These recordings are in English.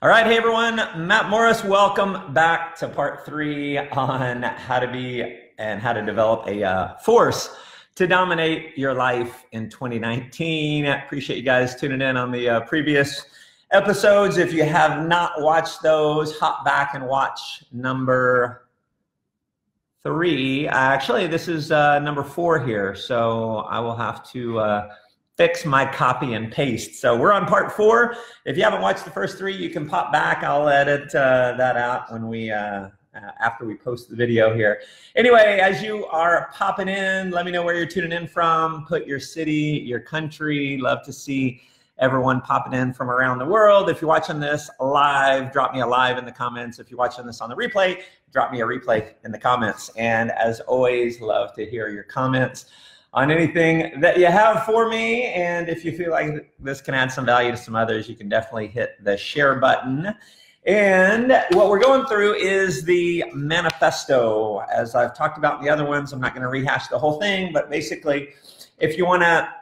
All right, hey everyone, Matt Morris. Welcome back to part 3 on how to be and how to develop a force to dominate your life in 2019. Appreciate you guys tuning in on the previous episodes. If you have not watched those, hop back and watch number 3. Actually, this is number 4 here, so I will have to fix my copy and paste. So we're on part 4. If you haven't watched the first 3, you can pop back. I'll edit that out when we after we post the video here. Anyway, as you are popping in, let me know where you're tuning in from. Put your city, your country. Love to see everyone popping in from around the world. If you're watching this live, drop me a live in the comments. If you're watching this on the replay, drop me a replay in the comments. And as always, love to hear your comments on anything that you have for me. And if you feel like this can add some value to some others, you can definitely hit the share button. And what we're going through is the Manifesto. As I've talked about in the other ones, I'm not going to rehash the whole thing, but basically, if you want to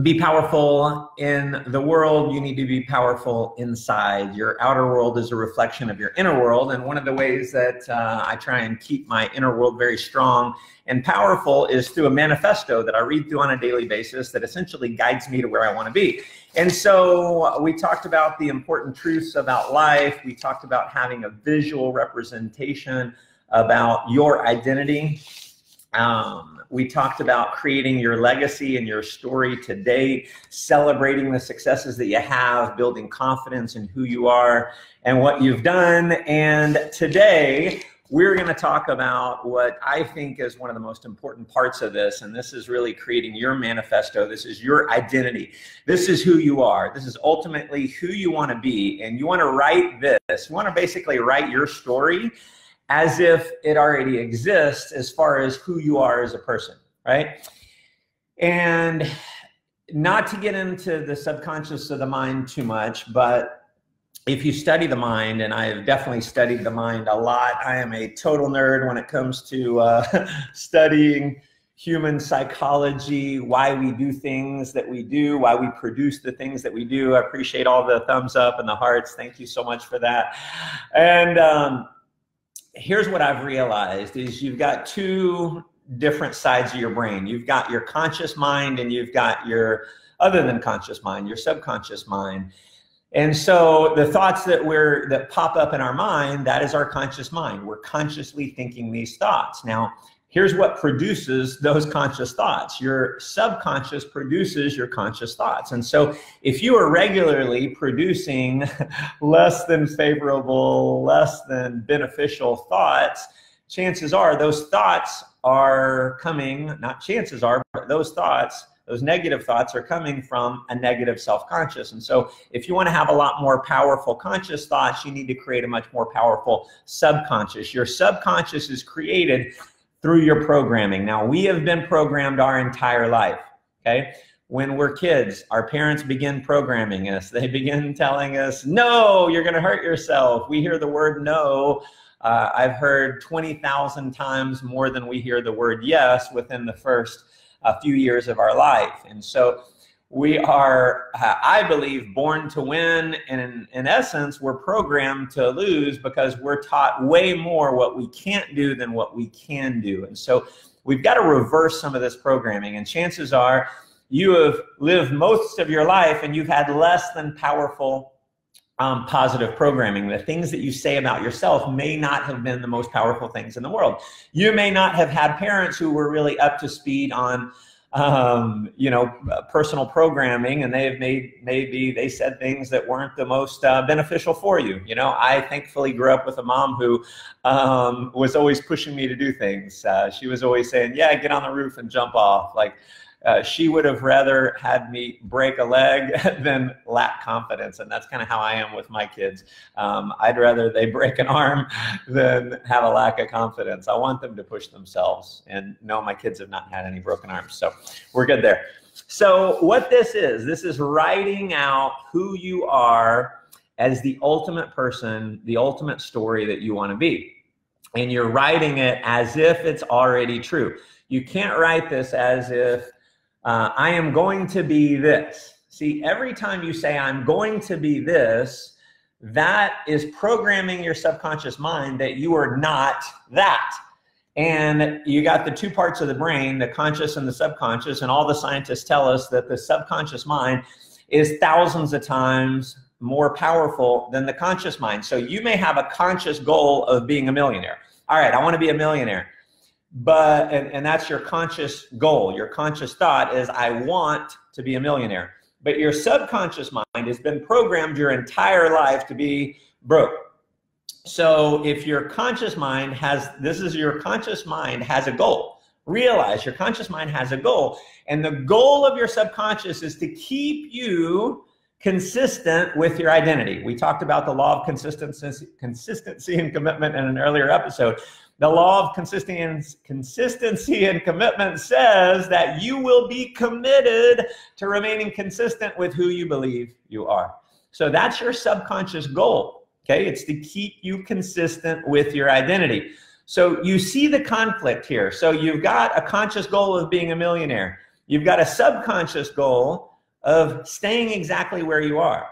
be powerful in the world, you need to be powerful inside. Your outer world is a reflection of your inner world. And one of the ways that I try and keep my inner world very strong and powerful is through a manifesto that I read through on a daily basis that essentially guides me to where I want to be. And so we talked about the important truths about life. We talked about having a visual representation about your identity. We talked about creating your legacy and your story today, celebrating the successes that you have, building confidence in who you are and what you've done. And today, we're going to talk about what I think is one of the most important parts of this, and this is really creating your manifesto. This is your identity. This is who you are. This is ultimately who you want to be, and you want to write this. You want to basically write your story as if it already exists as far as who you are as a person, right? And not to get into the subconscious of the mind too much, but if you study the mind, and I have definitely studied the mind a lot, I am a total nerd when it comes to studying human psychology, why we do things that we do, why we produce the things that we do. I appreciate all the thumbs up and the hearts. Thank you so much for that. And here's what I've realized is you've got 2 different sides of your brain. You've got your conscious mind and you've got your other than conscious mind, your subconscious mind. And so the thoughts that pop up in our mind, that is our conscious mind. We're consciously thinking these thoughts. Now, here's what produces those conscious thoughts. Your subconscious produces your conscious thoughts. And so if you are regularly producing less than favorable, less than beneficial thoughts, chances are those thoughts are coming, not chances are, but those thoughts, those negative thoughts are coming from a negative self-conscious. And so if you want to have a lot more powerful conscious thoughts, you need to create a much more powerful subconscious. Your subconscious is created through your programming. Now, we have been programmed our entire life, okay? When we're kids, our parents begin programming us. They begin telling us, no, you're going to hurt yourself. We hear the word no. I've heard 20,000 times more than we hear the word yes within the first few years of our life. And so we are, I believe, born to win, and in essence, we're programmed to lose because we're taught way more what we can't do than what we can do. And so we've got to reverse some of this programming, and chances are you have lived most of your life and you've had less than powerful positive programming. The things that you say about yourself may not have been the most powerful things in the world. You may not have had parents who were really up to speed on personal programming, and they have maybe they said things that weren't the most beneficial for you. You know, I thankfully grew up with a mom who was always pushing me to do things. She was always saying, yeah, get on the roof and jump off. Like, she would have rather had me break a leg than lack confidence. And that's kind of how I am with my kids. I'd rather they break an arm than have a lack of confidence. I want them to push themselves. And no, my kids have not had any broken arms. So we're good there. So what this is writing out who you are as the ultimate person, the ultimate story that you want to be. And you're writing it as if it's already true. You can't write this as if I am going to be this. See, every time you say I'm going to be this, that is programming your subconscious mind that you are not that. And you got the two parts of the brain, the conscious and the subconscious, and all the scientists tell us that the subconscious mind is thousands of times more powerful than the conscious mind. So you may have a conscious goal of being a millionaire. All right, I want to be a millionaire. But, and that's your conscious goal. Your conscious thought is, I want to be a millionaire. But your subconscious mind has been programmed your entire life to be broke. So if your conscious mind has, your conscious mind has a goal. Realize your conscious mind has a goal. And the goal of your subconscious is to keep you consistent with your identity. We talked about the law of consistency and commitment in an earlier episode. The law of consistency and commitment says that you will be committed to remaining consistent with who you believe you are. So that's your subconscious goal, okay? It's to keep you consistent with your identity. So you see the conflict here. So you've got a conscious goal of being a millionaire. You've got a subconscious goal of staying exactly where you are,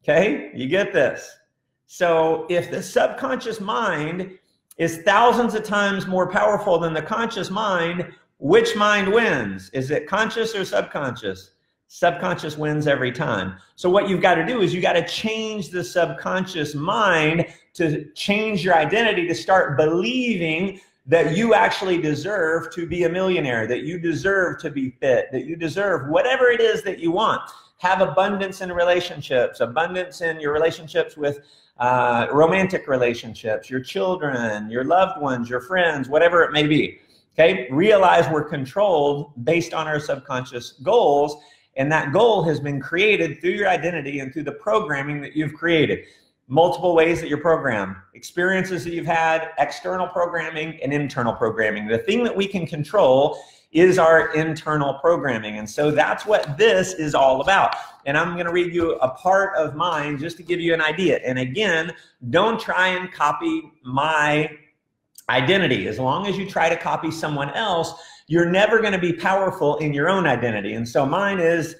okay? You get this? So if the subconscious mind is thousands of times more powerful than the conscious mind, which mind wins? Is it conscious or subconscious? Subconscious wins every time. So what you've got to do is you got to change the subconscious mind to change your identity, to start believing that you actually deserve to be a millionaire, that you deserve to be fit, that you deserve whatever it is that you want. Have abundance in relationships, abundance in your relationships with romantic relationships, your children, your loved ones, your friends, whatever it may be. Okay, realize we're controlled based on our subconscious goals, and that goal has been created through your identity and through the programming that you've created. Multiple ways that you're programmed, experiences that you've had, external programming and internal programming. The thing that we can control is our internal programming. And so that's what this is all about. And I'm going to read you a part of mine just to give you an idea. And again, don't try and copy my identity. As long as you try to copy someone else, you're never going to be powerful in your own identity. And so mine is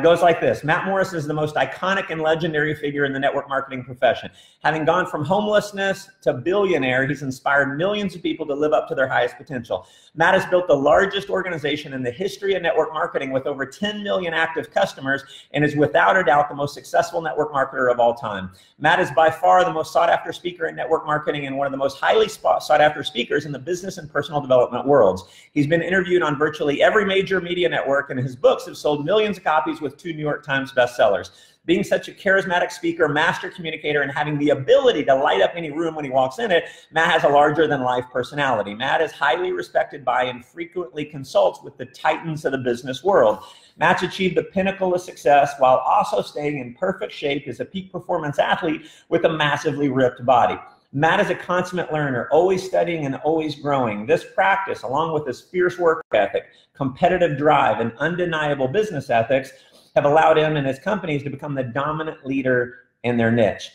goes like this. Matt Morris is the most iconic and legendary figure in the network marketing profession. Having gone from homelessness to billionaire, he's inspired millions of people to live up to their highest potential. Matt has built the largest organization in the history of network marketing with over 10 million active customers and is without a doubt the most successful network marketer of all time. Matt is by far the most sought after speaker in network marketing and one of the most highly sought after speakers in the business and personal development worlds. He's been interviewed on virtually every major media network, and his books have sold millions of copies with 2 New York Times bestsellers. Being such a charismatic speaker, master communicator, and having the ability to light up any room when he walks in it, Matt has a larger-than-life personality. Matt is highly respected by and frequently consults with the titans of the business world. Matt's achieved the pinnacle of success while also staying in perfect shape as a peak performance athlete with a massively ripped body. Matt is a consummate learner, always studying and always growing. This practice, along with his fierce work ethic, competitive drive, and undeniable business ethics, have allowed him and his companies to become the dominant leader in their niche.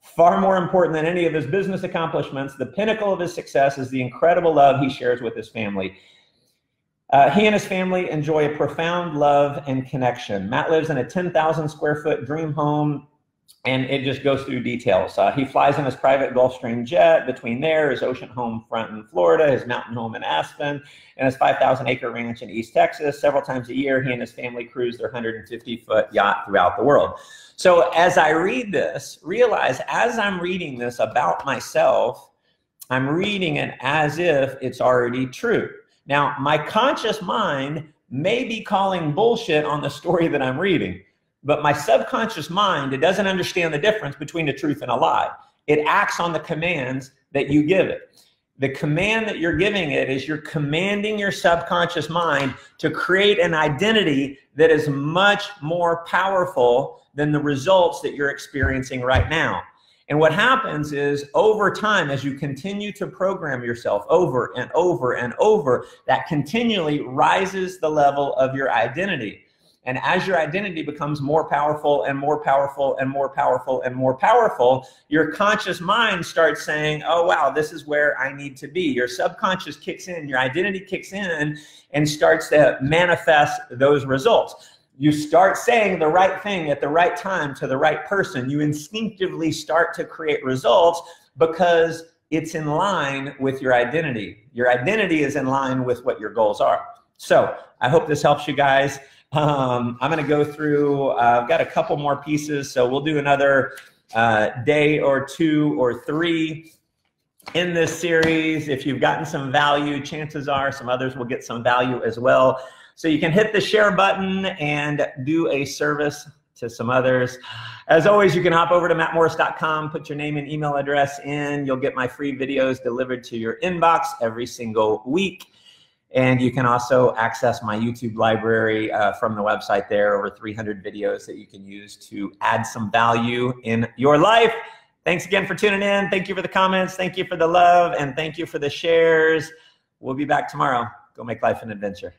Far more important than any of his business accomplishments, the pinnacle of his success is the incredible love he shares with his family. He and his family enjoy a profound love and connection. Matt lives in a 10,000 square foot dream home, and it just goes through details. He flies in his private Gulfstream jet. Between there, his ocean home front in Florida, his mountain home in Aspen, and his 5,000 acre ranch in East Texas. Several times a year, he and his family cruise their 150-foot yacht throughout the world. So as I read this, realize as I'm reading this about myself, I'm reading it as if it's already true. Now, my conscious mind may be calling bullshit on the story that I'm reading, but my subconscious mind, it doesn't understand the difference between a truth and a lie. It acts on the commands that you give it. The command that you're giving it is you're commanding your subconscious mind to create an identity that is much more powerful than the results that you're experiencing right now. And what happens is over time, as you continue to program yourself over and over and over, that continually rises the level of your identity. And as your identity becomes more powerful and more powerful and more powerful and more powerful, your conscious mind starts saying, oh, wow, this is where I need to be. Your subconscious kicks in, your identity kicks in and starts to manifest those results. you start saying the right thing at the right time to the right person, you instinctively start to create results because it's in line with your identity. Your identity is in line with what your goals are. So I hope this helps you guys. I'm going to go through, I've got a couple more pieces, so we'll do another day or 2 or 3 in this series. If you've gotten some value, chances are some others will get some value as well. So you can hit the share button and do a service to some others. As always, you can hop over to mattmorris.com, put your name and email address in. You'll get my free videos delivered to your inbox every single week. And you can also access my YouTube library from the website there, over 300 videos that you can use to add some value in your life. Thanks again for tuning in. Thank you for the comments. Thank you for the love. And thank you for the shares. We'll be back tomorrow. Go make life an adventure.